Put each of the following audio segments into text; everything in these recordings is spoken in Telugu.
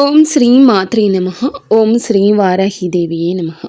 ఓం శ్రీ మాత్రే నమః. ఓం శ్రీ వారాహిదేవియే నమః.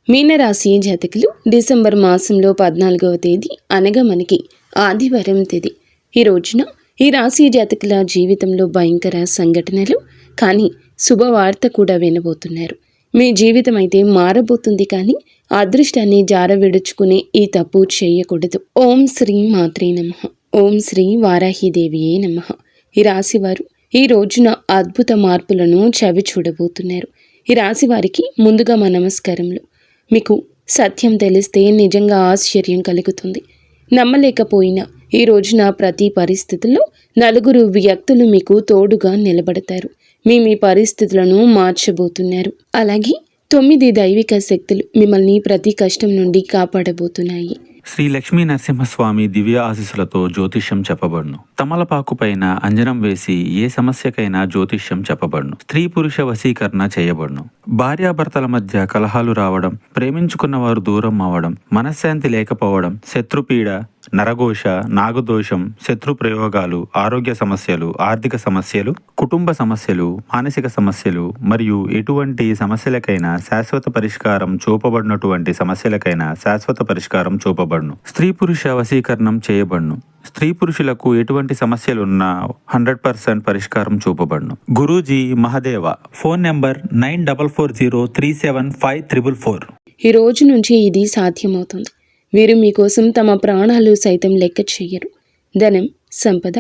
మీనరాశి జాతకులు డిసెంబర్ మాసంలో 14వ తేదీ అనగా మనకి ఆదివారం తేదీ. ఈ రోజున ఈ రాశి జాతకుల జీవితంలో భయంకర సంఘటనలు కానీ శుభవార్త కూడా వినబోతున్నారు. మీ జీవితం అయితే మారబోతుంది, కానీ అదృష్టాన్ని జారవిడుచుకునే ఈ తప్పు చేయకూడదు. ఓం శ్రీ మాత్రే నమః. ఓం శ్రీ వారాహిదేవియే నమః. ఈ రాశి వారు ఈ రోజున అద్భుత మార్పులను చవి చూడబోతున్నారు. ఈ రాశి వారికి ముందుగా మా నమస్కారములు. మీకు సత్యం తెలిస్తే నిజంగా ఆశ్చర్యం కలుగుతుంది. నమ్మలేకపోయినా ఈ రోజున ప్రతి పరిస్థితుల్లో నలుగురు వ్యక్తులు మీకు తోడుగా నిలబడతారు. మీ పరిస్థితులను మార్చబోతున్నారు. అలాగే 9 దైవిక శక్తులు మిమ్మల్ని ప్రతి కష్టం నుండి కాపాడబోతున్నాయి. శ్రీ లక్ష్మీ నరసింహస్వామి దివ్య ఆశీస్సులతో జ్యోతిష్యం చెప్పబడును. తమలపాకు పైన అంజనం వేసి ఏ సమస్యకైనా జ్యోతిష్యం చెప్పబడును. స్త్రీ పురుష వశీకరణ చేయబడును. భార్యాభర్తల మధ్య కలహాలు రావడం, ప్రేమించుకున్న వారు దూరం అవ్వడం, మనశ్శాంతి లేకపోవడం, శత్రుపీడ, నరఘోష, నాగదోషం, శత్రు ప్రయోగాలు, ఆరోగ్య సమస్యలు, ఆర్థిక సమస్యలు, కుటుంబ సమస్యలు, మానసిక సమస్యలు మరియు ఎటువంటి సమస్యలకైనా శాశ్వత పరిష్కారం చూపబడినటువంటి సమస్యలకైనా శాశ్వత పరిష్కారం చూపబడును. స్త్రీ పురుష వశీకరణం చేయబడును. స్త్రీ పురుషులకు ఎటువంటి సమస్యలున్నా 100% పరిష్కారం చూపబడును. గురూజీ మహదేవ. Phone number 9440375444. ఈ రోజు నుంచి ఇది సాధ్యమవుతుంది. వీరు మీకోసం తమ ప్రాణాలు సైతం లెక్క చెయ్యరు. ధనం, సంపద,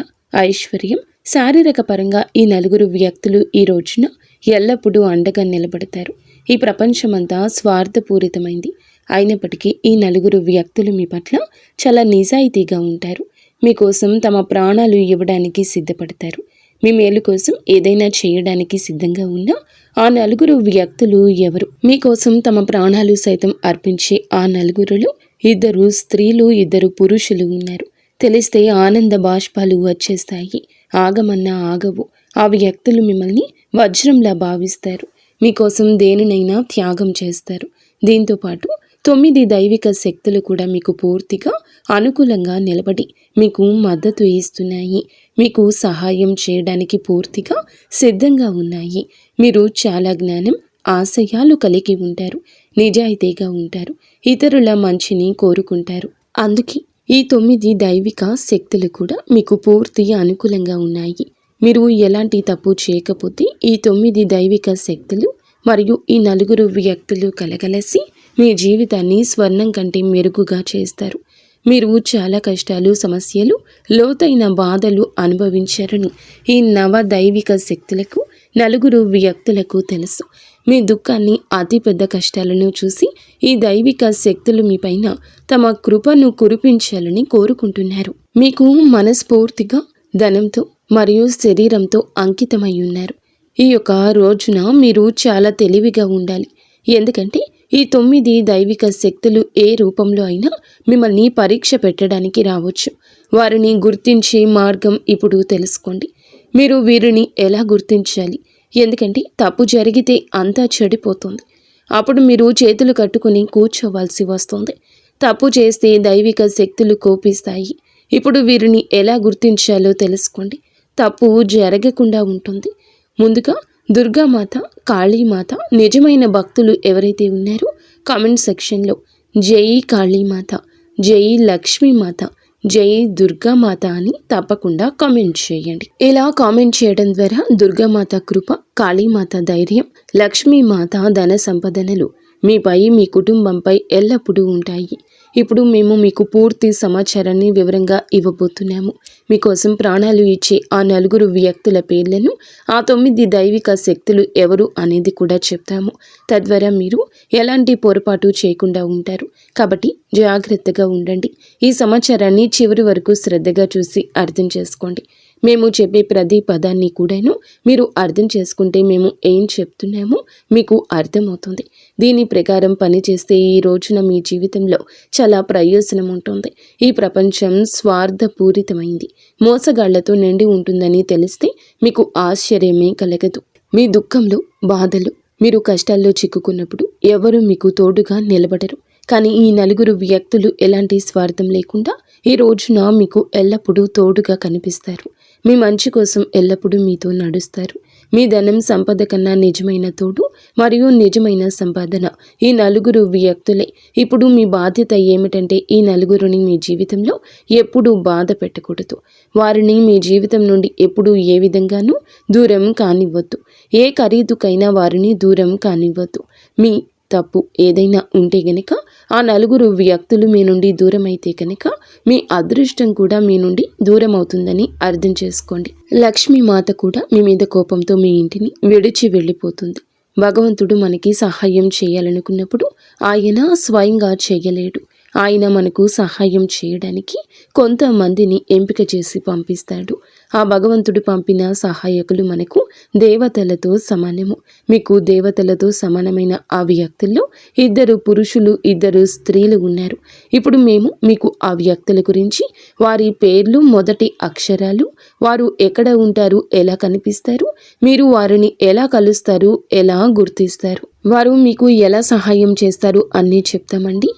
ఐశ్వర్యం, శారీరక పరంగా ఈ నలుగురు వ్యక్తులు ఈ రోజున ఎల్లప్పుడూ అండగా నిలబడతారు. ఈ ప్రపంచమంతా స్వార్థపూరితమైంది. అయినప్పటికీ ఈ నలుగురు వ్యక్తులు మీ పట్ల చాలా నిజాయితీగా ఉంటారు. మీకోసం తమ ప్రాణాలు ఇవ్వడానికి సిద్ధపడతారు. మీ మేలు కోసం ఏదైనా చేయడానికి సిద్ధంగా ఉన్న ఆ నలుగురు వ్యక్తులు ఎవరు? మీకోసం తమ ప్రాణాలు సైతం అర్పించే ఆ నలుగురులో 2 స్త్రీలు, 2 పురుషులు ఉన్నారు. తెలిస్తే ఆనంద బాష్పాలు వచ్చేస్తాయి. ఆగమన్నా ఆగవు. ఆ వ్యక్తులు మిమ్మల్ని వజ్రంలా భావిస్తారు. మీకోసం దేనినైనా త్యాగం చేస్తారు. దీంతోపాటు 9 దైవిక శక్తులు కూడా మీకు పూర్తిగా అనుకూలంగా నిలబడి మీకు మద్దతు ఇస్తున్నాయి. మీకు సహాయం చేయడానికి పూర్తిగా సిద్ధంగా ఉన్నాయి. మీరు చాలా జ్ఞానం, ఆశయాలు కలిగి ఉంటారు. నిజాయితీగా ఉంటారు. ఇతరుల మంచిని కోరుకుంటారు. అందుకే ఈ 9 దైవిక శక్తులు కూడా మీకు పూర్తి అనుకూలంగా ఉన్నాయి. మీరు ఎలాంటి తప్పు చేయకపోతే ఈ 9 దైవిక శక్తులు మరియు ఈ నలుగురు వ్యక్తులు కలగలసి మీ జీవితాన్ని స్వర్ణం కంటే మెరుగుగా చేస్తారు. మీరు చాలా కష్టాలు, సమస్యలు, లోతైన బాధలు అనుభవించారని ఈ నవ దైవిక శక్తులకు, నలుగురు వ్యక్తులకు తెలుసు. మీ దుఃఖాన్ని, అతిపెద్ద కష్టాలను చూసి ఈ దైవిక శక్తులు మీపైన తమ కృపను కురిపించాలని కోరుకుంటున్నారు. మీకు మనస్ఫూర్తిగా ధనంతో మరియు శరీరంతో అంకితమై ఉన్నారు. ఈ యొక్క రోజున మీరు చాలా తెలివిగా ఉండాలి. ఎందుకంటే ఈ 9 దైవిక శక్తులు ఏ రూపంలో అయినా మిమ్మల్ని పరీక్ష పెట్టడానికి రావచ్చు. వారిని గుర్తించే మార్గం ఇప్పుడు తెలుసుకోండి. మీరు వీరిని ఎలా గుర్తించాలి? ఎందుకంటే తప్పు జరిగితే అంతా చెడిపోతుంది. అప్పుడు మీరు చేతులు కట్టుకుని కూర్చోవలసి వస్తుంది. తప్పు చేస్తే దైవిక శక్తులు కోపిస్తాయి. ఇప్పుడు వీరిని ఎలా గుర్తించాలో తెలుసుకోండి. తప్పు జరగకుండా ఉంటుంది. ముందుగా దుర్గామాత, కాళీమాత నిజమైన భక్తులు ఎవరైతే ఉన్నారో కామెంట్ సెక్షన్లో జై కాళీమాత, జై లక్ష్మీమాత, జై దుర్గామాత అని తప్పకుండా కామెంట్ చేయండి. ఇలా కామెంట్ చేయడం ద్వారా దుర్గామాత కృప, కాళీమాత ధైర్యం, లక్ష్మీమాత ధన సంపదనలు మీపై, మీ కుటుంబంపై ఎల్లప్పుడూ ఉంటాయి. ఇప్పుడు మేము మీకు పూర్తి సమాచారాన్ని వివరంగా ఇవ్వబోతున్నాము. మీకోసం ప్రాణాలు ఇచ్చే ఆ నలుగురు వ్యక్తుల పేర్లను, ఆ 9 దైవిక శక్తులు ఎవరు అనేది కూడా చెప్తాము. తద్వారా మీరు ఎలాంటి పొరపాటు చేయకుండా ఉంటారు. కాబట్టి జాగ్రత్తగా ఉండండి. ఈ సమాచారాన్ని చివరి వరకు శ్రద్ధగా చూసి అర్థం చేసుకోండి. మేము చెప్పే ప్రతి పదాన్ని కూడాను మీరు అర్థం చేసుకుంటే మేము ఏం చెప్తున్నామో మీకు అర్థమవుతుంది. దీని ప్రకారం పనిచేస్తే ఈ రోజున మీ జీవితంలో చాలా ప్రయోజనం ఉంటుంది. ఈ ప్రపంచం స్వార్థపూరితమైంది, మోసగాళ్లతో నిండి ఉంటుందని తెలిస్తే మీకు ఆశ్చర్యమే కలగదు. మీ దుఃఖంలో, బాధలు, మీరు కష్టాల్లో చిక్కుకున్నప్పుడు ఎవరు మీకు తోడుగా నిలబడరు. కానీ ఈ నలుగురు వ్యక్తులు ఎలాంటి స్వార్థం లేకుండా ఈ రోజున మీకు ఎల్లప్పుడూ తోడుగా కనిపిస్తారు. మీ మంచి కోసం ఎల్లప్పుడూ మీతో నడుస్తారు. మీ ధనం సంపద కన్నా నిజమైన తోడు మరియు నిజమైన సంపాదన ఈ నలుగురు వ్యక్తులే. ఇప్పుడు మీ బాధ్యత ఏమిటంటే ఈ నలుగురిని మీ జీవితంలో ఎప్పుడూ బాధ పెట్టకూడదు. వారిని మీ జీవితం నుండి ఎప్పుడూ ఏ విధంగానూ దూరం కానివ్వద్దు. ఏ ఖరీదుకైనా వారిని దూరం కానివ్వద్దు. మీ తప్పు ఏదైనా ఉంటే గనక ఆ నలుగురు వ్యక్తులు మీ నుండి దూరం అయితే కనుక మీ అదృష్టం కూడా మీ నుండి దూరం అవుతుందని అర్థం చేసుకోండి. లక్ష్మీ మాత కూడా మీ మీద కోపంతో మీ ఇంటిని విడిచి వెళ్ళిపోతుంది. భగవంతుడు మనకి సహాయం చేయాలనుకున్నప్పుడు ఆయన స్వయంగా చేయలేడు. ఆయన మనకు సహాయం చేయడానికి కొంతమందిని ఎంపిక చేసి పంపిస్తాడు. ఆ భగవంతుడు పంపిన సహాయకులు మనకు దేవతలతో సమానము. మీకు దేవతలతో సమానమైన ఆ వ్యక్తుల్లో 2 పురుషులు 2 స్త్రీలు ఉన్నారు. ఇప్పుడు మేము మీకు ఆ వ్యక్తుల గురించి, వారి పేర్లు, మొదటి అక్షరాలు, వారు ఎక్కడ ఉంటారు, ఎలా కనిపిస్తారు, మీరు వారిని ఎలా కలుస్తారు, ఎలా గుర్తిస్తారు, వారు మీకు ఎలా సహాయం చేస్తారు అన్నీ చెప్తామండి.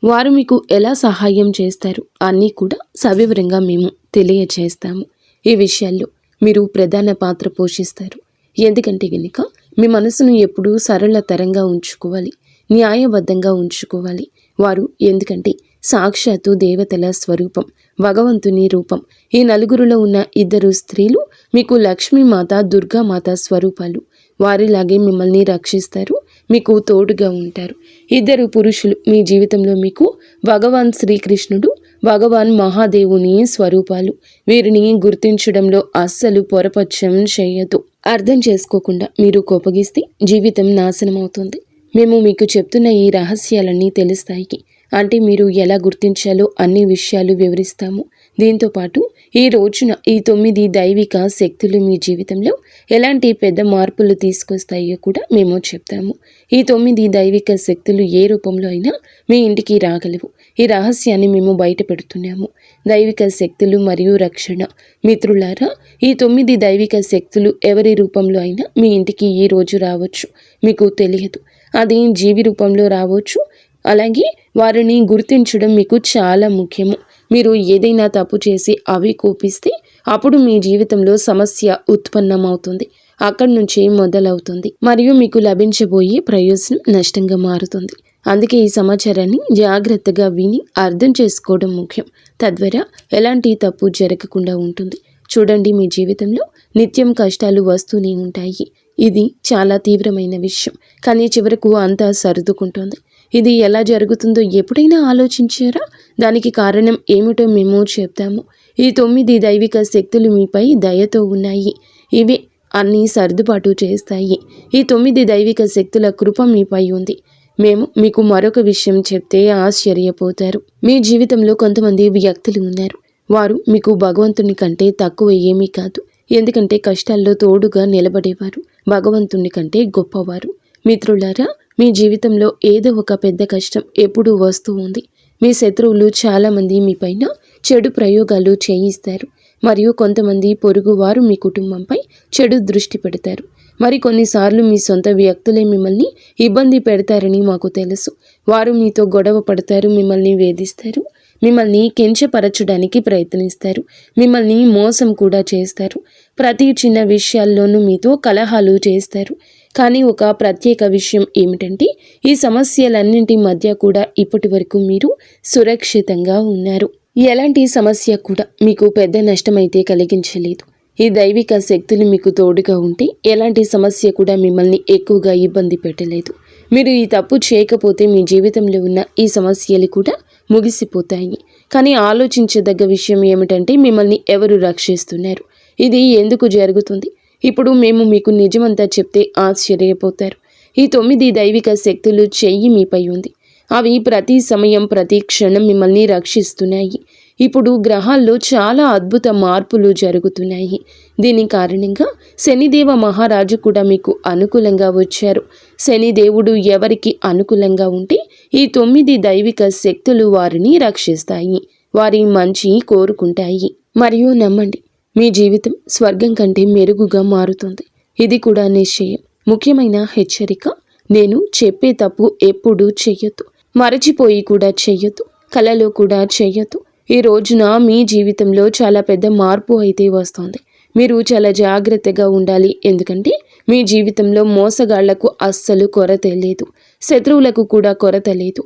వారు మీకు ఎలా సహాయం చేస్తారు అన్నీ కూడా సవివరంగా మేము తెలియచేస్తాము. ఈ విషయాల్లో మీరు ప్రధాన పాత్ర పోషిస్తారు. ఎందుకంటే గనుక మీ మనసును ఎప్పుడూ సరళతరంగా ఉంచుకోవాలి, న్యాయబద్ధంగా ఉంచుకోవాలి. వారు ఎందుకంటే సాక్షాత్తు దేవతల స్వరూపం, భగవంతుని రూపం. ఈ నలుగురిలో ఉన్న 2 స్త్రీలు మీకు లక్ష్మీమాత, దుర్గామాత స్వరూపాలు. వారిలాగే మిమ్మల్ని రక్షిస్తారు, మీకు తోడుగా ఉంటారు. 2 పురుషులు మీ జీవితంలో మీకు భగవాన్ శ్రీకృష్ణుడు, భగవాన్ మహాదేవుని స్వరూపాలు. వీరిని గుర్తించడంలో అస్సలు పొరపక్షం చేయదు. అర్థం చేసుకోకుండా మీరు కోపగిస్తే జీవితం నాశనం అవుతుంది. మేము మీకు చెప్తున్న ఈ రహస్యాలన్నీ తెలుస్తాయి. అంటే మీరు ఎలా గుర్తించాలో అన్ని విషయాలు వివరిస్తాము. దీంతో పాటు ఈ రోజున ఈ 9 దైవిక శక్తులు మీ జీవితంలో ఎలాంటి పెద్ద మార్పులు తీసుకొస్తాయో కూడా మేము చెప్తాము. ఈ 9 దైవిక శక్తులు ఏ రూపంలో అయినా మీ ఇంటికి రాగలవు. ఈ రహస్యాన్ని మేము బయట పెడుతున్నాము. దైవిక శక్తులు మరియు రక్షణ. మిత్రులారా, ఈ 9 దైవిక శక్తులు ఎవరి రూపంలో అయినా మీ ఇంటికి ఈ రోజు రావచ్చు. మీకు తెలియదు, అది జీవి రూపంలో రావచ్చు. అలాగే వారిని గుర్తించడం మీకు చాలా ముఖ్యము. మీరు ఏదైనా తప్పు చేసి అవి కోపిస్తే అప్పుడు మీ జీవితంలో సమస్య ఉత్పన్నమవుతుంది. అక్కడి నుంచి మొదలవుతుంది మరియు మీకు లభించబోయే ప్రయోజనం నష్టంగా మారుతుంది. అందుకే ఈ సమాచారాన్ని జాగ్రత్తగా విని అర్థం చేసుకోవడం ముఖ్యం. తద్వారా ఎలాంటి తప్పు జరగకుండా ఉంటుంది. చూడండి, మీ జీవితంలో నిత్యం కష్టాలు వస్తూనే ఉంటాయి. ఇది చాలా తీవ్రమైన విషయం, కానీ చివరకు అంతా సర్దుకుంటుంది. ఇది ఎలా జరుగుతుందో ఎప్పుడైనా ఆలోచించారా? దానికి కారణం ఏమిటో మేము చెప్తాము. ఈ 9 దైవిక శక్తులు మీపై దయతో ఉన్నాయి. ఇవే అన్నీ సర్దుబాటు చేస్తాయి. ఈ 9 దైవిక శక్తుల కృప మీపై ఉంది. మేము మీకు మరొక విషయం చెప్తే ఆశ్చర్యపోతారు. మీ జీవితంలో కొంతమంది వ్యక్తులు ఉన్నారు. వారు మీకు భగవంతుని కంటే తక్కువ ఏమీ కాదు. ఎందుకంటే కష్టాల్లో తోడుగా నిలబడేవారు, భగవంతుని కంటే గొప్పవారు. మిత్రులారా, మీ జీవితంలో ఏదో ఒక పెద్ద కష్టం ఎప్పుడూ వస్తూ ఉంది. మీ శత్రువులు చాలామంది మీ పైన చెడు ప్రయోగాలు చేయిస్తారు. మరియు కొంతమంది పొరుగువారు మీ కుటుంబంపై చెడు దృష్టి పెడతారు. మరి కొన్నిసార్లు మీ సొంత వ్యక్తులే మిమ్మల్ని ఇబ్బంది పెడతారని మాకు తెలుసు. వారు మీతో గొడవ పడతారు, మిమ్మల్ని వేధిస్తారు, మిమ్మల్ని కించపరచడానికి ప్రయత్నిస్తారు, మిమ్మల్ని మోసం కూడా చేస్తారు. ప్రతి చిన్న విషయాల్లోనూ మీతో కలహాలు చేస్తారు. కానీ ఒక ప్రత్యేక విషయం ఏమిటంటే ఈ సమస్యలన్నింటి మధ్య కూడా ఇప్పటి వరకు మీరు సురక్షితంగా ఉన్నారు. ఎలాంటి సమస్య కూడా మీకు పెద్ద నష్టమైతే కలిగించలేదు. ఈ దైవిక శక్తులు మీకు తోడుగా ఉంటే ఎలాంటి సమస్య కూడా మిమ్మల్ని ఎక్కువగా ఇబ్బంది పెట్టలేదు. మీరు ఈ తప్పు చేయకపోతే మీ జీవితంలో ఉన్న ఈ సమస్యలు కూడా ముగిసిపోతాయి. కానీ ఆలోచించదగ్గ విషయం ఏమిటంటే మిమ్మల్ని ఎవరు రక్షిస్తున్నారు? ఇది ఎందుకు జరుగుతుంది? ఇప్పుడు మేము మీకు నిజమంతా చెప్తే ఆశ్చర్యపోతారు. ఈ 9 దైవిక శక్తులు చెయ్యి మీపై ఉంది. అవి ప్రతి సమయం ప్రతి క్షణం మిమ్మల్ని రక్షిస్తున్నాయి. ఇప్పుడు గ్రహాల్లో చాలా అద్భుత మార్పులు జరుగుతున్నాయి. దీని కారణంగా శనిదేవ మహారాజు కూడా మీకు అనుకూలంగా వచ్చారు. శనిదేవుడు ఎవరికి అనుకూలంగా ఉంటే ఈ 9 దైవిక శక్తులు వారిని రక్షిస్తాయి, వారి మంచి కోరుకుంటాయి. మరియు నమ్మండి, మీ జీవితం స్వర్గం కంటే మెరుగుగా మారుతుంది. ఇది కూడా నిశ్చయం. ముఖ్యమైన హెచ్చరిక, నేను చెప్పే తప్పు ఎప్పుడూ చెయ్యొద్దు. మరచిపోయి కూడా చెయ్యొద్దు. కలలో కూడా చెయ్యొద్దు. ఈ రోజున మీ జీవితంలో చాలా పెద్ద మార్పు అయితే వస్తుంది. మీరు చాలా జాగ్రత్తగా ఉండాలి. ఎందుకంటే మీ జీవితంలో మోసగాళ్లకు అస్సలు కొరత లేదు, శత్రువులకు కూడా కొరత లేదు.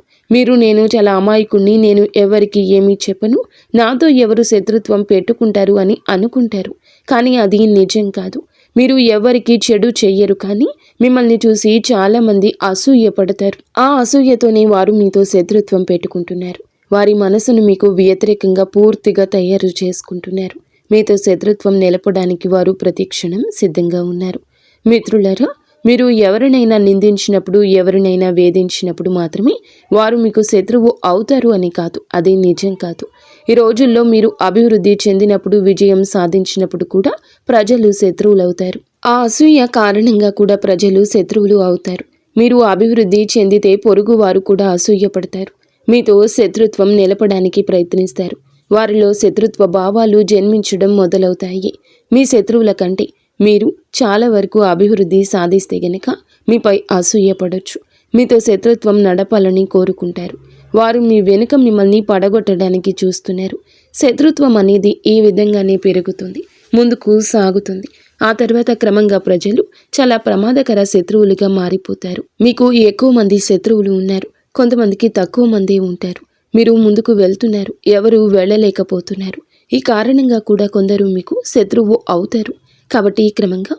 నేను చాలా అమాయకుణ్ణి, నేను ఎవరికి ఏమీ చెప్పను, నాతో ఎవరు శత్రుత్వం పెట్టుకుంటారు అని అనుకుంటారు. కానీ అది నిజం కాదు. మీరు ఎవరికి చెడు చెయ్యరు, కానీ మిమ్మల్ని చూసి చాలామంది అసూయపడతారు. ఆ అసూయతోనే వారు మీతో శత్రుత్వం పెట్టుకుంటున్నారు. వారి మనసును మీకు వ్యతిరేకంగా పూర్తిగా తయారు చేసుకుంటున్నారు. మీతో శత్రుత్వం నిలపడానికి వారు ప్రతిక్షణం సిద్ధంగా ఉన్నారు. మిత్రులారా, మీరు ఎవరినైనా నిందించినప్పుడు, ఎవరినైనా వేధించినప్పుడు మాత్రమే వారు మీకు శత్రువు అవుతారు అని కాదు. అది నిజం కాదు. ఈ రోజుల్లో మీరు అభివృద్ధి చెందినప్పుడు, విజయం సాధించినప్పుడు కూడా ప్రజలు శత్రువులు అవుతారు. ఆ అసూయ కారణంగా కూడా ప్రజలు శత్రువులు అవుతారు. మీరు అభివృద్ధి చెందితే పొరుగు వారు కూడా అసూయపడతారు. మీతో శత్రుత్వం నిలపడానికి ప్రయత్నిస్తారు. వారిలో శత్రుత్వ భావాలు జన్మించడం మొదలవుతాయి. మీ శత్రువుల కంటే మీరు చాలా వరకు అభివృద్ధి సాధిస్తే గనక మీపై అసూయపడొచ్చు. మీతో శత్రుత్వం నడపాలని కోరుకుంటారు. వారు మీ వెనుక మిమ్మల్ని పడగొట్టడానికి చూస్తున్నారు. శత్రుత్వం అనేది ఈ విధంగానే పెరుగుతుంది, ముందుకు సాగుతుంది. ఆ తర్వాత క్రమంగా ప్రజలు చాలా ప్రమాదకర శత్రువులుగా మారిపోతారు. మీకు ఎక్కువ మంది శత్రువులు ఉన్నారు, కొంతమందికి తక్కువ మంది ఉంటారు. మీరు ముందుకు వెళ్తున్నారు, ఎవరు వెళ్ళలేకపోతున్నారు. ఈ కారణంగా కూడా కొందరు మీకు శత్రువు అవుతారు. కాబట్టి క్రమంగా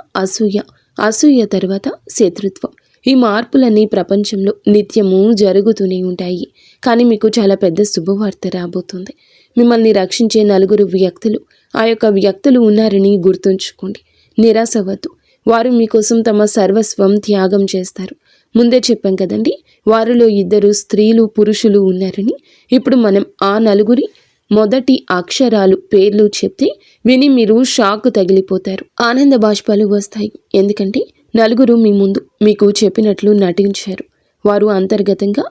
అసూయ తర్వాత శత్రుత్వం, ఈ మార్పులన్నీ ప్రపంచంలో నిత్యము జరుగుతూనే ఉంటాయి. కానీ మీకు చాలా పెద్ద శుభవార్త రాబోతుంది. మిమ్మల్ని రక్షించే 4 వ్యక్తులు, ఆ యొక్క వ్యక్తులు ఉన్నారని గుర్తుంచుకోండి. నిరాశ అవ్వద్దు. వారు మీకోసం తమ సర్వస్వం త్యాగం చేస్తారు. ముందే చెప్పాం కదండి, వారిలో 2 స్త్రీలు, పురుషులు ఉన్నారని. ఇప్పుడు మనం ఆ 4 మొదటి అక్షరాలు పేర్లు చెప్తే విని మీరు షాక్ తగిలిపోతారు. ఆనంద బాష్పాలు వస్తాయి. ఎందుకంటే 4 మీ ముందు మీకు చెప్పినట్లు నటించారు. వారు అంతర్గతంగా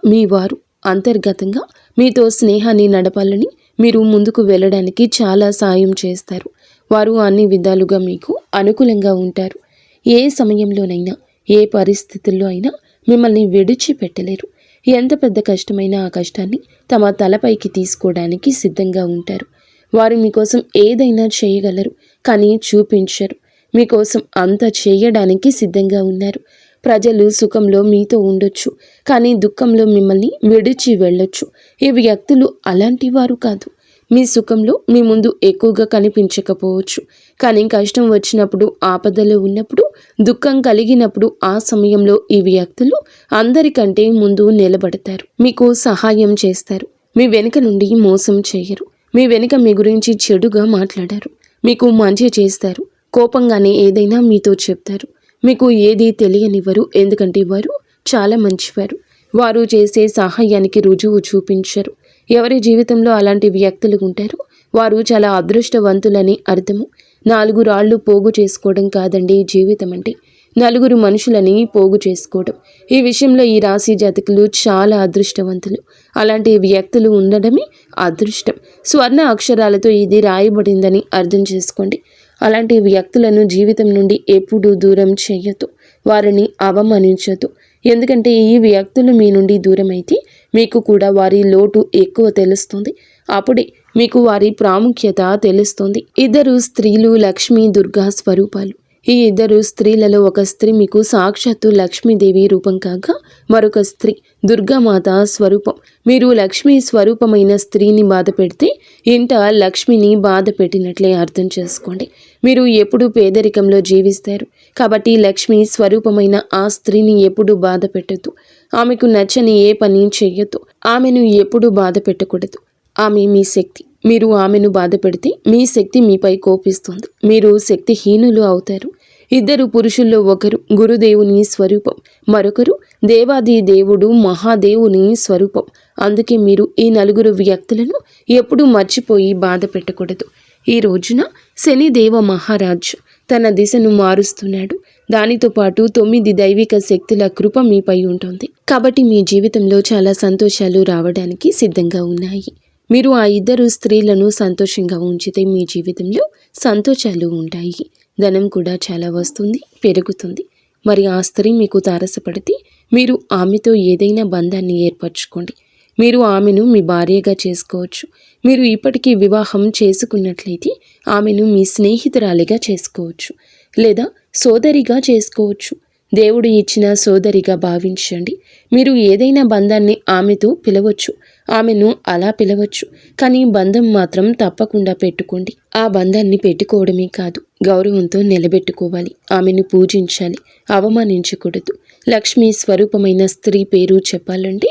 మీతో స్నేహాన్ని నడపాలని, మీరు ముందుకు వెళ్ళడానికి చాలా సాయం చేస్తారు. వారు అన్ని విధాలుగా మీకు అనుకూలంగా ఉంటారు. ఏ సమయంలోనైనా, ఏ పరిస్థితుల్లో అయినా మిమ్మల్ని విడిచిపెట్టలేరు. ఎంత పెద్ద కష్టమైనా ఆ కష్టాన్ని తమ తలపైకి తీసుకోవడానికి సిద్ధంగా ఉంటారు. వారు మీకోసం ఏదైనా చేయగలరు, కానీ చూపించరు. మీకోసం అంత చేయడానికి సిద్ధంగా ఉన్నారు. ప్రజలు సుఖంలో మీతో ఉండొచ్చు, కానీ దుఃఖంలో మిమ్మల్ని విడిచి వెళ్ళొచ్చు. ఈ వ్యక్తులు అలాంటి వారు కాదు. మీ సుఖంలో మీ ముందు ఎక్కువగా కనిపించకపోవచ్చు, కానీ కష్టం వచ్చినప్పుడు, ఆపదలో ఉన్నప్పుడు, దుఃఖం కలిగినప్పుడు ఆ సమయంలో ఈ వ్యక్తులు అందరికంటే ముందు నిలబడతారు. మీకు సహాయం చేస్తారు. మీ వెనుక నుండి మోసం చేయరు. మీ వెనుక మీ గురించి చెడుగా మాట్లాడారు. మీకు మంచి చేస్తారు. కోపంగానే ఏదైనా మీతో చెప్తారు. మీకు ఏది తెలియనివ్వరు. ఎందుకంటే వారు చాలా మంచివారు. వారు చేసే సహాయానికి రుజువు చూపించరు. ఎవరి జీవితంలో అలాంటి వ్యక్తులు ఉంటారో వారు చాలా అదృష్టవంతులని అర్థము. 4 రాళ్ళు పోగు చేసుకోవడం కాదండి జీవితం అంటే, 4 మనుషులని పోగు చేసుకోవడం. ఈ విషయంలో ఈ రాశి జాతకులు చాలా అదృష్టవంతులు. అలాంటి వ్యక్తులు ఉండడమే అదృష్టం. స్వర్ణ అక్షరాలతో ఇది రాయబడిందని అర్థం చేసుకోండి. అలాంటి వ్యక్తులను జీవితం నుండి ఎప్పుడూ దూరం చేయొద్దు. వారిని అవమానించొద్దు. ఎందుకంటే ఈ వ్యక్తులు మీ నుండి దూరం అయితే మీకు కూడా వారి లోటు ఎక్కువ తెలుస్తుంది. అప్పుడే మీకు వారి ప్రాముఖ్యత తెలుస్తుంది. 2 స్త్రీలు లక్ష్మీ దుర్గా స్వరూపాలు. ఈ 2 స్త్రీలలో ఒక స్త్రీ మీకు సాక్షాత్తు లక్ష్మీదేవి రూపం కాగా, మరొక స్త్రీ దుర్గామాత స్వరూపం. మీరు లక్ష్మీ స్వరూపమైన స్త్రీని బాధ పెడితే ఇంట లక్ష్మిని బాధ పెట్టినట్లే అర్థం చేసుకోండి. మీరు ఎప్పుడు పేదరికంలో జీవిస్తారు. కాబట్టి లక్ష్మీ స్వరూపమైన ఆ స్త్రీని ఎప్పుడు బాధ పెట్టద్దు. ఆమెకు నచ్చని ఏ పని చెయ్యొద్దు. ఆమెను ఎప్పుడు బాధ పెట్టకూడదు. ఆమె మీ శక్తి. మీరు ఆమెను బాధ పెడితే మీ శక్తి మీపై కోపిస్తుంది. మీరు శక్తిహీనులు అవుతారు. 2 పురుషుల్లో ఒకరు గురుదేవుని స్వరూపం, మరొకరు దేవాది దేవుడు మహాదేవుని స్వరూపం. అందుకే మీరు ఈ 4 వ్యక్తులను ఎప్పుడూ మర్చిపోయి బాధ పెట్టకూడదు. ఈ రోజున శనిదేవ మహారాజ్ తన దిశను మారుస్తున్నాడు. దానితో పాటు 9 దైవిక శక్తుల కృప మీపై ఉంటుంది. కాబట్టి మీ జీవితంలో చాలా సంతోషాలు రావడానికి సిద్ధంగా ఉన్నాయి. మీరు ఆ 2 స్త్రీలను సంతోషంగా ఉంచితే మీ జీవితంలో సంతోషాలు ఉంటాయి. ధనం కూడా చాలా వస్తుంది, పెరుగుతుంది. మరి ఆ స్త్రీ మీకు తారసపడితే మీరు ఆమెతో ఏదైనా బంధాన్ని ఏర్పరచుకోండి. మీరు ఆమెను మీ భార్యగా చేసుకోవచ్చు. మీరు ఇప్పటికీ వివాహం చేసుకున్నట్లయితే ఆమెను మీ స్నేహితురాలిగా చేసుకోవచ్చు, లేదా సోదరిగా చేసుకోవచ్చు. దేవుడు ఇచ్చిన సోదరిగా భావించండి. మీరు ఏదైనా బంధాన్ని ఆమెతో పిలవచ్చు, ఆమెను అలా పిలవచ్చు, కానీ బంధం మాత్రం తప్పకుండా పెట్టుకోండి. ఆ బంధాన్ని పెట్టుకోవడమే కాదు, గౌరవంతో నిలబెట్టుకోవాలి. ఆమెను పూజించాలి, అవమానించకూడదు. లక్ష్మీ స్వరూపమైన స్త్రీ పేరు చెప్పాలంటే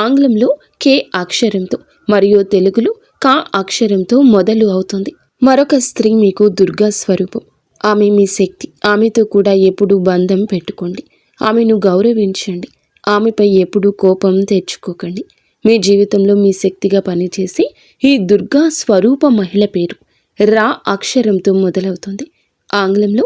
ఆంగ్లంలో కే అక్షరంతో మరియు తెలుగులో కా అక్షరంతో మొదలు అవుతుంది. మరొక స్త్రీ మీకు దుర్గా స్వరూపం. ఆమె మీ శక్తి. ఆమెతో కూడా ఎప్పుడూ బంధం పెట్టుకోండి. ఆమెను గౌరవించండి. ఆమెపై ఎప్పుడూ కోపం తెచ్చుకోకండి. మీ జీవితంలో మీ శక్తిగా పనిచేసి ఈ దుర్గా స్వరూప మహిళ పేరు రా అక్షరంతో మొదలవుతుంది. ఆంగ్లంలో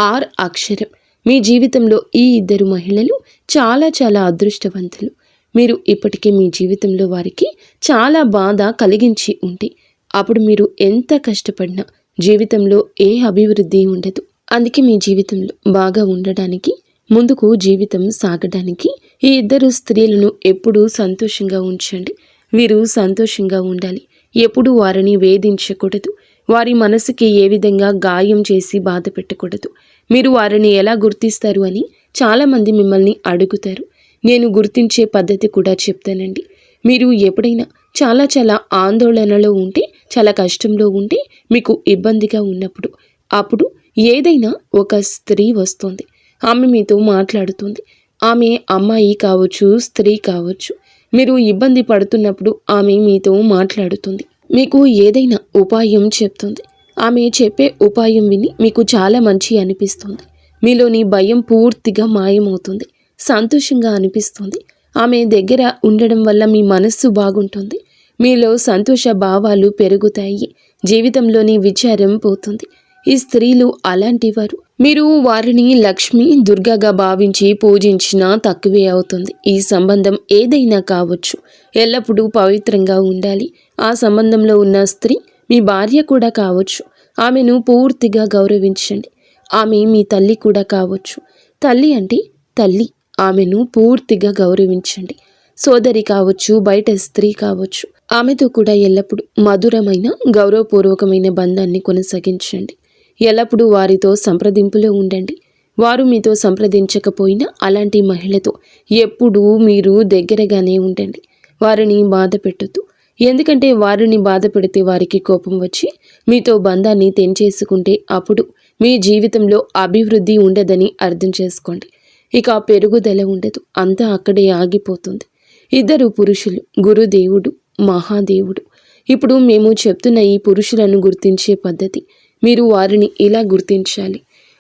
ఆర్ అక్షరం. మీ జీవితంలో ఈ ఇద్దరు మహిళలు చాలా చాలా అదృష్టవంతులు. మీరు ఇప్పటికే మీ జీవితంలో వారికి చాలా బాధ కలిగించి ఉంటే అప్పుడు మీరు ఎంత కష్టపడినా జీవితంలో ఏ అభివృద్ధి ఉండదు. అందుకే మీ జీవితంలో బాగా ఉండడానికి, ముందుకు జీవితం సాగడానికి ఈ ఇద్దరు స్త్రీలను ఎప్పుడూ సంతోషంగా ఉంచండి. వీరు సంతోషంగా ఉండాలి. ఎప్పుడూ వారిని వేధించకూడదు. వారి మనసుకి ఏ విధంగా గాయం చేసి బాధ పెట్టకూడదు. మీరు వారిని ఎలా గుర్తిస్తారు అని చాలామంది మిమ్మల్ని అడుగుతారు. నేను గుర్తించే పద్ధతి కూడా చెప్తానండి. మీరు ఎప్పుడైనా చాలా చాలా ఆందోళనలో ఉంటే, చాలా కష్టంలో ఉంటే, మీకు ఇబ్బందిగా ఉన్నప్పుడు అప్పుడు ఏదైనా ఒక స్త్రీ వస్తుంది. ఆమె మీతో మాట్లాడుతుంది. ఆమె అమ్మాయి కావచ్చు, స్త్రీ కావచ్చు. మీరు ఇబ్బంది పడుతున్నప్పుడు ఆమె మీతో మాట్లాడుతుంది. మీకు ఏదైనా ఉపాయం చెప్తుంది. ఆమె చెప్పే ఉపాయం విని మీకు చాలా మంచి అనిపిస్తుంది. మీలోని భయం పూర్తిగా మాయమవుతుంది. సంతోషంగా అనిపిస్తుంది. ఆమె దగ్గర ఉండడం వల్ల మీ మనస్సు బాగుంటుంది. మీలో సంతోష భావాలు పెరుగుతాయి. జీవితంలోని విచారం పోతుంది. ఈ స్త్రీలు అలాంటివారు. మీరు వారిని లక్ష్మి, దుర్గగా భావించి పూజించినా తక్కువే అవుతుంది. ఈ సంబంధం ఏదైనా కావచ్చు, ఎల్లప్పుడూ పవిత్రంగా ఉండాలి. ఆ సంబంధంలో ఉన్న స్త్రీ మీ భార్య కూడా కావచ్చు. ఆమెను పూర్తిగా గౌరవించండి. ఆమె మీ తల్లి కూడా కావచ్చు. తల్లి అంటే తల్లి. ఆమెను పూర్తిగా గౌరవించండి. సోదరి కావచ్చు, బయట స్త్రీ కావచ్చు. ఆమెతో కూడా ఎల్లప్పుడూ మధురమైన గౌరవపూర్వకమైన బంధాన్ని కొనసాగించండి. ఎల్లప్పుడూ వారితో సంప్రదింపులో ఉండండి. వారు మీతో సంప్రదించకపోయినా అలాంటి మహిళతో ఎప్పుడూ మీరు దగ్గరగానే ఉండండి. వారిని బాధ పెట్టొద్దు. ఎందుకంటే వారిని బాధ పెడితే వారికి కోపం వచ్చి మీతో బంధాన్ని తెంచేసుకుంటే అప్పుడు మీ జీవితంలో అభివృద్ధి ఉండదని అర్థం చేసుకోండి. ఇక పెరుగుదల ఉండదు. అంతా అక్కడే ఆగిపోతుంది. ఇద్దరు పురుషులు, గురుదేవుడు, మహాదేవుడు. ఇప్పుడు మేము చెప్తున్న ఈ పురుషులను గుర్తించే పద్ధతి, మీరు వారిని ఇలా గుర్తించాలి.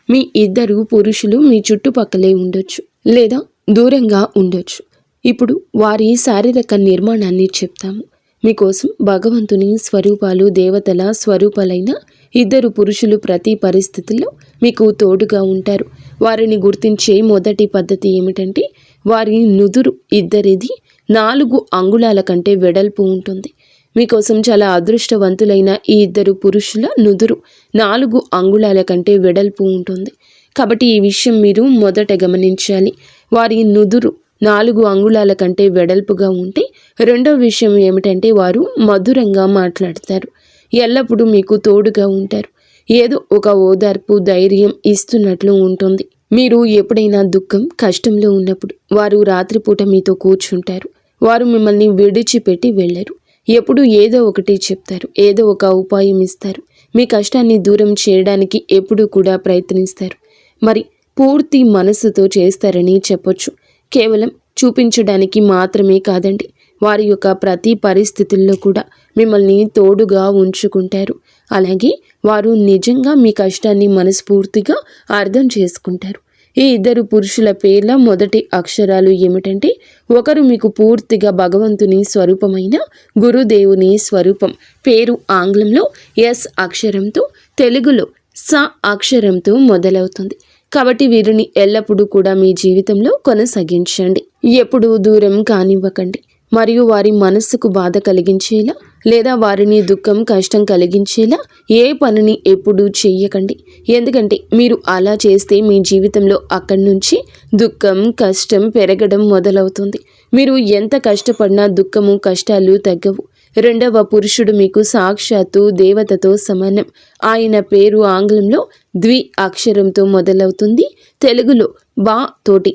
మీ ఇద్దరు పురుషులు మీ చుట్టుపక్కలే ఉండొచ్చు, లేదా దూరంగా ఉండొచ్చు. ఇప్పుడు వారి శారీరక నిర్మాణాన్ని చెప్తాము. మీకోసం భగవంతుని స్వరూపాలు, దేవతల స్వరూపాలైన ఇద్దరు పురుషులు ప్రతి పరిస్థితుల్లో మీకు తోడుగా ఉంటారు. వారిని గుర్తించే మొదటి పద్ధతి ఏమిటంటే, వారి నుదురు ఇద్దరిది 4 అంగుళాల కంటే వెడల్పు ఉంటుంది. మీకోసం చాలా అదృష్టవంతులైన ఈ ఇద్దరు పురుషుల నుదురు 4 అంగుళాల కంటే వెడల్పు ఉంటుంది. కాబట్టి ఈ విషయం మీరు మొదట గమనించాలి. వారి నుదురు 4 అంగుళాల కంటే వెడల్పుగా ఉంటే, రెండో విషయం ఏమిటంటే వారు మధురంగా మాట్లాడతారు. ఎల్లప్పుడూ మీకు తోడుగా ఉంటారు. ఏదో ఒక ఓదార్పు, ధైర్యం ఇస్తున్నట్లు ఉంటుంది. మీరు ఎప్పుడైనా దుఃఖం, కష్టంలో ఉన్నప్పుడు వారు రాత్రిపూట మీతో కూర్చుంటారు. వారు మిమ్మల్ని విడిచిపెట్టి వెళ్ళరు. ఎప్పుడు ఏదో ఒకటి చెప్తారు, ఏదో ఒక ఉపాయం ఇస్తారు. మీ కష్టాన్ని దూరం చేయడానికి ఎప్పుడూ కూడా ప్రయత్నిస్తారు. మరి పూర్తి మనసుతో చేస్తారని చెప్పొచ్చు. కేవలం చూపించడానికి మాత్రమే కాదండి, వారి యొక్క ప్రతి పరిస్థితుల్లో కూడా మిమ్మల్ని తోడుగా ఉంచుకుంటారు. అలాగే వారు నిజంగా మీ కష్టాన్ని మనస్ఫూర్తిగా అర్థం చేసుకుంటారు. ఈ ఇద్దరు పురుషుల పేర్ల మొదటి అక్షరాలు ఏమిటంటే, ఒకరు మీకు పూర్తిగా భగవంతుని స్వరూపమైన గురుదేవుని స్వరూపం. పేరు ఆంగ్లంలో ఎస్ అక్షరంతో, తెలుగులో స అక్షరంతో మొదలవుతుంది. కాబట్టి వీరిని ఎల్లప్పుడూ కూడా మీ జీవితంలో కొనసాగించండి. ఎప్పుడూ దూరం కానివ్వకండి. మరియు వారి మనస్సుకు బాధ కలిగించేలా లేదా వారిని దుఃఖం కష్టం కలిగించేలా ఏ పనిని ఎప్పుడూ చెయ్యకండి. ఎందుకంటే మీరు అలా చేస్తే మీ జీవితంలో అక్కడి నుంచి దుఃఖం కష్టం పెరగడం మొదలవుతుంది. మీరు ఎంత కష్టపడినా దుఃఖము కష్టాలు తగ్గవు. రెండవ పురుషుడు మీకు సాక్షాత్తు దేవతతో సమానం. ఆయన పేరు ఆంగ్లంలో ద్వి అక్షరంతో మొదలవుతుంది, తెలుగులో బా తోటి.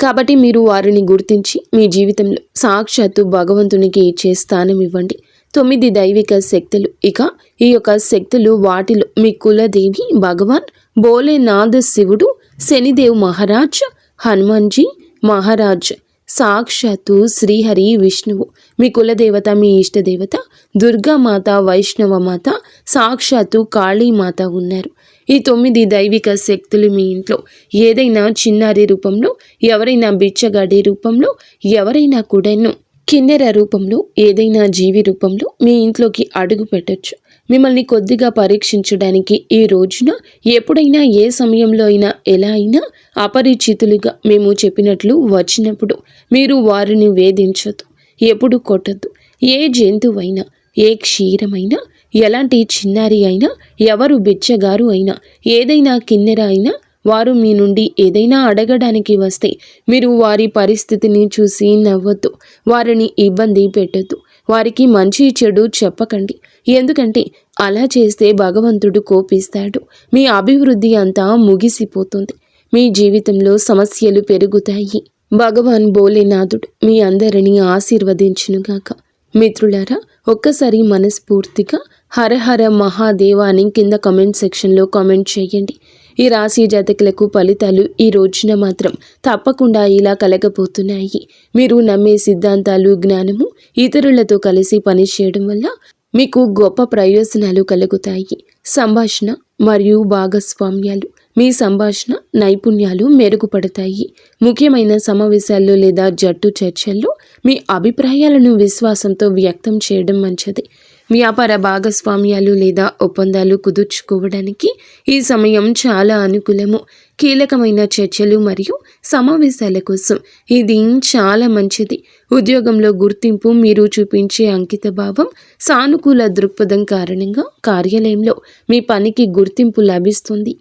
కాబట్టి మీరు వారిని గుర్తించి మీ జీవితంలో సాక్షాత్తు భగవంతునికి ఇచ్చే స్థానం ఇవ్వండి. 9 దైవిక శక్తులు. ఇక ఈ యొక్క శక్తులు వాటిలో మీ కులదేవి భగవాన్ భోలేనాథ్ శివుడు, శనిదేవ్ మహారాజ్, హనుమాన్జీ మహారాజ్, సాక్షాత్తు శ్రీహరి విష్ణువు, మీ కులదేవత మీ ఇష్టదేవత దుర్గామాత, వైష్ణవమాత, సాక్షాత్తు కాళీమాత ఉన్నారు. ఈ 9 దైవిక శక్తులు మీ ఇంట్లో ఏదైనా చిన్నారి రూపంలో, ఎవరైనా బిచ్చగాడి రూపంలో, ఎవరైనా కూడాను కిన్నెర రూపంలో, ఏదైనా జీవి రూపంలో మీ ఇంట్లోకి అడుగు పెట్టచ్చు. మిమ్మల్ని కొద్దిగా పరీక్షించడానికి ఈ రోజున ఎప్పుడైనా ఏ సమయంలో అయినా ఎలా అయినా అపరిచితులుగా మేము చెప్పినట్లు వచ్చినప్పుడు మీరు వారిని వేధించొద్దు, ఎప్పుడు కొట్టద్దు. ఏ జంతువైనా, ఏ క్షీరమైనా, ఎలాంటి చిన్నారి అయినా, ఎవరు బిచ్చగారు అయినా, ఏదైనా కిన్నెర అయినా వారు మీ నుండి ఏదైనా అడగడానికి వస్తే మీరు వారి పరిస్థితిని చూసి నవ్వొద్దు, వారిని ఇబ్బంది పెట్టొద్దు, వారికి మంచి చెడు చెప్పకండి. ఎందుకంటే అలా చేస్తే భగవంతుడు కోపిస్తాడు. మీ అభివృద్ధి అంతా ముగిసిపోతుంది. మీ జీవితంలో సమస్యలు పెరుగుతాయి. భగవాన్ భోలేనాథుడు మీ అందరినీ ఆశీర్వదించునుగాక. మిత్రులారా, ఒక్కసారి మనస్ఫూర్తిగా హర హర మహాదేవ అని కింద కామెంట్ సెక్షన్లో కామెంట్ చేయండి. ఈ రాశి జాతకులకు ఫలితాలు ఈ రోజున మాత్రం తప్పకుండా ఇలా కలగబోతున్నాయి. మీరు నమ్మే సిద్ధాంతాలు, జ్ఞానము ఇతరులతో కలిసి పనిచేయడం వల్ల మీకు గొప్ప ప్రయోజనాలు కలుగుతాయి. సంభాషణ మరియు భాగస్వామ్యాలు, మీ సంభాషణ నైపుణ్యాలు మెరుగుపడతాయి. ముఖ్యమైన సమావేశాల్లో లేదా జట్టు చర్చల్లో మీ అభిప్రాయాలను విశ్వాసంతో వ్యక్తం చేయడం మంచిది. వ్యాపార భాగస్వామ్యాలు లేదా ఒప్పందాలు కుదుర్చుకోవడానికి ఈ సమయం చాలా అనుకూలము. కీలకమైన చర్చలు మరియు సమావేశాల కోసం ఇది చాలా మంచిది. ఉద్యోగంలో గుర్తింపు, మీరు చూపించే అంకితభావం, సానుకూల దృక్పథం కారణంగా కార్యాలయంలో మీ పనికి గుర్తింపు లభిస్తుంది.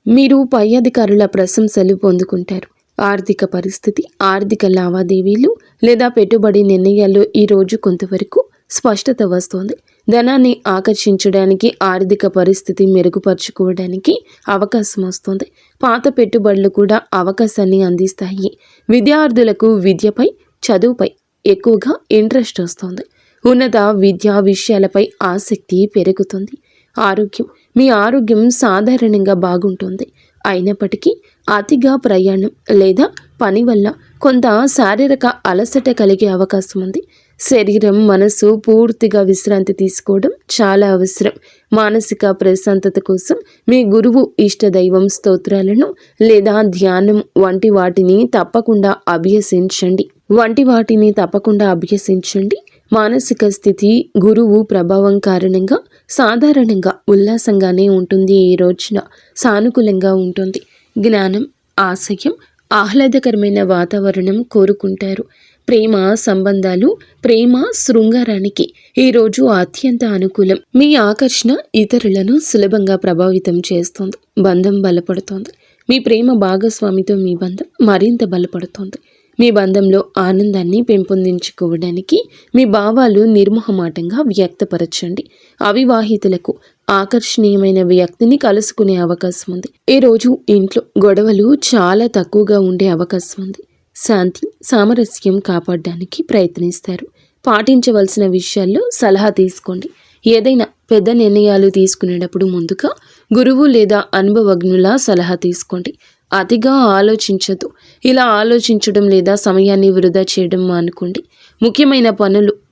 మీరు పై అధికారుల ప్రశంసలు పొందుకుంటారు. ఆర్థిక పరిస్థితి, ఆర్థిక లావాదేవీలు లేదా పెట్టుబడి నిర్ణయాల్లో ఈరోజు కొంతవరకు స్పష్టత వస్తోంది. ధనాన్ని ఆకర్షించడానికి, ఆర్థిక పరిస్థితి మెరుగుపరుచుకోవడానికి అవకాశం వస్తుంది. పాత పెట్టుబడులు కూడా అవకాశాన్ని అందిస్తాయి. విద్యార్థులకు విద్యపై, చదువుపై ఎక్కువగా ఇంట్రెస్ట్ వస్తుంది. ఉన్నత విద్యా విషయాలపై ఆసక్తి పెరుగుతుంది. ఆరోగ్యం, మీ ఆరోగ్యం సాధారణంగా బాగుంటుంది. అయినప్పటికీ అతిగా ప్రయాణం లేదా పని వల్ల కొంత శారీరక అలసట కలిగే అవకాశం ఉంది. శరీరం, మనసు పూర్తిగా విశ్రాంతి తీసుకోవడం చాలా అవసరం. మానసిక ప్రశాంతత కోసం మీ గురువు, ఇష్టదైవం స్తోత్రాలను లేదా ధ్యానం వంటి వాటిని తప్పకుండా అభ్యసించండి. మానసిక స్థితి గురువు ప్రభావం కారణంగా సాధారణంగా ఉల్లాసంగానే ఉంటుంది. ఈ రోజున సానుకూలంగా ఉంటుంది. జ్ఞానం, ఆశయం, ఆహ్లాదకరమైన వాతావరణం కోరుకుంటారు. ప్రేమ సంబంధాలు, ప్రేమ శృంగారానికి ఈరోజు అత్యంత అనుకూలం. మీ ఆకర్షణ ఇతరులను సులభంగా ప్రభావితం చేస్తుంది. బంధం బలపడుతోంది. మీ ప్రేమ భాగస్వామితో మీ బంధం మరింత బలపడుతోంది. మీ బంధంలో ఆనందాన్ని పెంపొందించుకోవడానికి మీ భావాలు నిర్మోహమాటంగా వ్యక్తపరచండి. అవివాహితులకు ఆకర్షణీయమైన వ్యక్తిని కలుసుకునే అవకాశం ఉంది. ఈ రోజు ఇంట్లో గొడవలు చాలా తక్కువగా ఉండే అవకాశం ఉంది. శాంతి, సామరస్యం కాపాడడానికి ప్రయత్నిస్తారు. పాటించవలసిన విషయాల్లో సలహా తీసుకోండి. ఏదైనా పెద్ద నిర్ణయాలు తీసుకునేటప్పుడు ముందుగా గురువు లేదా అనుభవజ్ఞుల సలహా తీసుకోండి. అతిగా ఆలోచించదు. ఇలా ఆలోచించడం లేదా సమయాన్ని వృధా చేయడం మానుకోండి. ముఖ్యమైన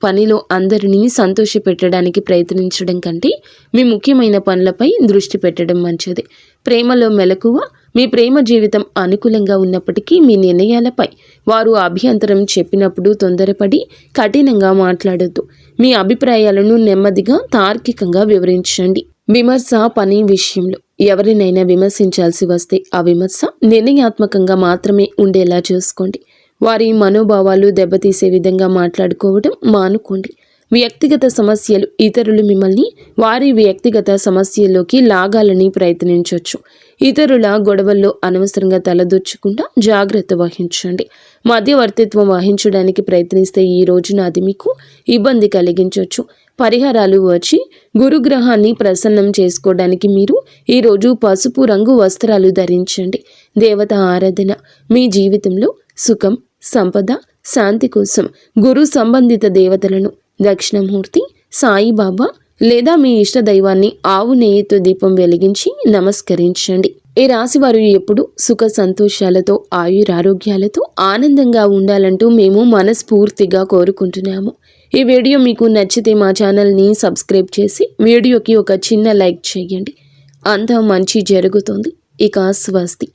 పనిలో అందరినీ సంతోషపెట్టడానికి ప్రయత్నించడం కంటే మీ ముఖ్యమైన పనులపై దృష్టి పెట్టడం మంచిది. ప్రేమలో మెలకువ, మీ ప్రేమ జీవితం అనుకూలంగా ఉన్నప్పటికీ మీ నిర్ణయాలపై వారు అభ్యంతరం చెప్పినప్పుడు తొందరపడి కఠినంగా మాట్లాడొద్దు. మీ అభిప్రాయాలను నెమ్మదిగా, తార్కికంగా వివరించండి. విమర్శ పని విషయంలో ఎవరినైనా విమర్శించాల్సి వస్తే ఆ విమర్శ నిర్ణయాత్మకంగా మాత్రమే ఉండేలా చూసుకోండి. వారి మనోభావాలు దెబ్బతీసే విధంగా మాట్లాడుకోవడం మానుకోండి. వ్యక్తిగత సమస్యలు ఇతరులు మిమ్మల్ని వారి వ్యక్తిగత సమస్యల్లోకి లాగాలని ప్రయత్నించవచ్చు. ఇతరుల గొడవల్లో అనవసరంగా తలదొచ్చకుండా జాగ్రత్త వహించండి. మధ్యవర్తిత్వం వహించడానికి ప్రయత్నిస్తే ఈ రోజున అది మీకు ఇబ్బంది కలిగించవచ్చు. పరిహారాలు వచ్చి గురుగ్రహాన్ని ప్రసన్నం చేసుకోవడానికి మీరు ఈరోజు పసుపు రంగు వస్త్రాలు ధరించండి. దేవత ఆరాధన మీ జీవితంలో సుఖం, సంపద, శాంతి కోసం గురు సంబంధిత దేవతలను దక్షిణమూర్తి, సాయిబాబా లేదా మీ ఇష్ట దైవాన్ని ఆవు నెయ్యితో దీపం వెలిగించి నమస్కరించండి. ఈ రాశి వారు ఎప్పుడు సుఖ సంతోషాలతో ఆయురారోగ్యాలతో ఆనందంగా ఉండాలంటూ మేము మనస్ఫూర్తిగా కోరుకుంటున్నాము. ఈ వీడియో మీకు నచ్చితే మా ఛానల్ని సబ్స్క్రైబ్ చేసి వీడియోకి ఒక చిన్న లైక్ చేయండి. అంతా మంచి జరుగుతుంది. ఇక స్వస్తి.